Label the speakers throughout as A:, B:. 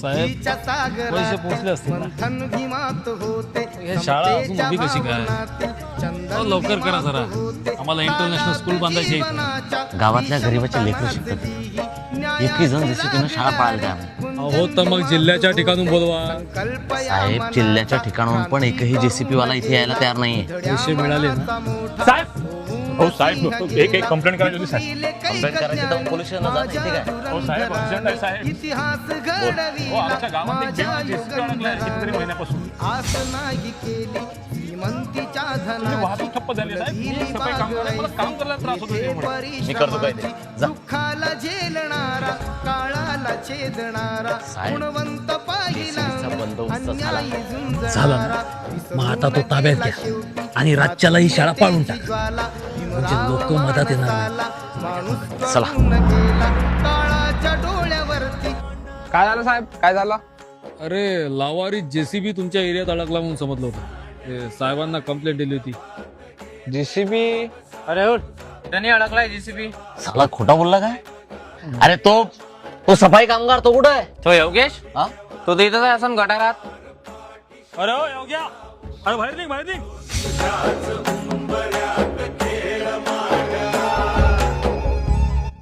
A: साहेब पैसे पोहोचले असतील ना? हे शाळा अजून उभी कशी काय? लवकर करा जरा, आम्हाला इंटरनॅशनल स्कूल बांधायची आहे.
B: गावातल्या गरीबाचे लेकरं शिकतात. एकही जण जेसीपीनं शाळा पाळल्या द्या.
A: हो तर मग जिल्ह्याच्या ठिकाणून बोलवा.
B: साहेब जिल्ह्याच्या ठिकाणाहून पण एकही जेसीपी वाला इथे यायला तयार नाहीये.
A: पैसे मिळाले ना?
C: साहेब हो साहेब, एक कंप्लेंट करायची होती साहेब.
B: कंप्लेंट करायची तर पोलीस स्टेशनला जा, इथे काय?
C: हो साहेब, अर्जंट आहे साहेब. हो आमच्या गावात एक जेसीबी अडकलाय कितीतरी महिन्यापासून. तुम्ही वाहतूक ठप्प झाली आहे, साहेब. मी सफाई कामगार आहे, मला काम करायला त्रास होतो त्यामुळे.
B: मी करतो काय ते. जा. साहेब, JCB चा बंदोबस्त झाला.
A: झालं ना? मग आता तो ताब्यात घ्या आणि राज्याला ही शाळा पाळून टाका, म्हणजे लोक मदत येणार नाही.
B: चला.
D: काय झालं साहेब, काय झालं?
A: अरे लावारी जेसीबी तुमच्या एरियात अडकला म्हणून समजलं होतं. ते साहेबांना कंप्लेंट दिली होती.
D: जेसीबी?
E: अरे हो, त्यांनी अडकलाय जेसीबी.
B: साला खोटा बोलला काय? अरे तो सफाई कामगार तो कुठं आहे?
E: तो योगेश,
B: हा?
E: तो तर इथंच आहे असं गटारात.
C: अरे हो येऊ घ्या. अरे बाहेर निघ, बाहेर निघ.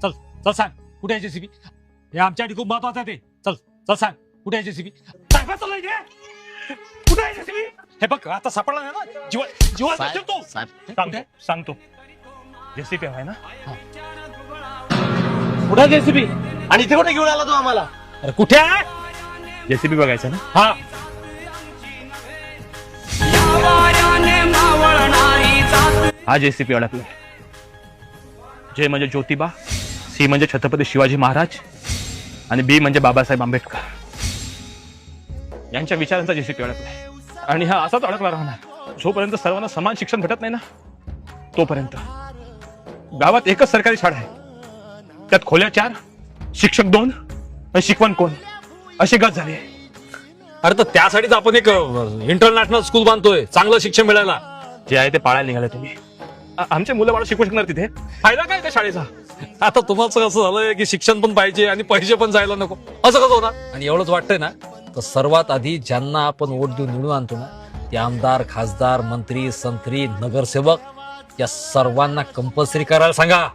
C: चल चल सांग कुठे आहे जेसीबी? हे आमच्यासाठी खूप महत्वाचं आहे. ते चल चल सांग कुठे आहे जेसीबी? कुठे आहे जेसीबी? हे बघ आता सापडला नाही ना, जीवा
B: साहेब,
C: तो
B: साहेब,
C: सांगतो जेसीबी आहे ना.
B: कुठं जेसीबी? आणि इथे कुठे घेऊन आला तू आम्हाला?
C: अरे कुठे आहे जेसीबी बघायचं ना? हा हा जेसीबी अडकलाय. जे म्हणजे ज्योतिबा, सी म्हणजे छत्रपती शिवाजी महाराज आणि बी म्हणजे बाबासाहेब आंबेडकर यांच्या विचारांचा जेसीबी अडकलाय. आणि हा असाच अडकला राहणार जोपर्यंत सर्वांना समान शिक्षण भेटत नाही ना, तोपर्यंत. गावात एकच सरकारी शाळा आहे, त्यात खोल्या 4, शिक्षक 2 आणि शिकवण कोण, अशी गत झाली आहे.
A: अरे तर त्यासाठीच आपण एक इंटरनॅशनल स्कूल बांधतोय, चांगलं शिक्षण मिळायला.
C: जे आहे ते पाळायला निघाले तुम्ही. आमचे मुलं बाळ शिकू शकणार तिथे? फायदा काय त्या शाळेचा?
A: आता तुम्हाला असं झालंय की शिक्षण पण पाहिजे आणि पैसे पण जायला नको, असं कसं होणार? आणि एवढंच वाटतंय ना, तर सर्वात आधी ज्यांना आपण वोट देऊन निवडून आणतो ना, ते आमदार, खासदार, मंत्री, संत्री, नगरसेवक या सर्वांना कंपल्सरी करायला सांगा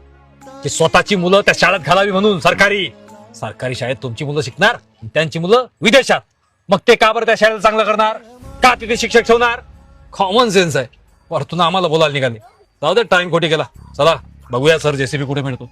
A: की स्वतःची मुलं त्या शाळेत घालावी म्हणून. सरकारी शाळेत तुमची मुलं शिकणार, त्यांची मुलं विदेशात. मग ते का बरं त्या शाळेला चांगलं करणार? का तिथे शिक्षक ठेवणार? कॉमन सेन्स आहे. वरतून आम्हाला बोलायला निघाले. जाऊ दे, टाइम खोटी गेला. चला बघूया सर जेसीबी कुठे मिळतो.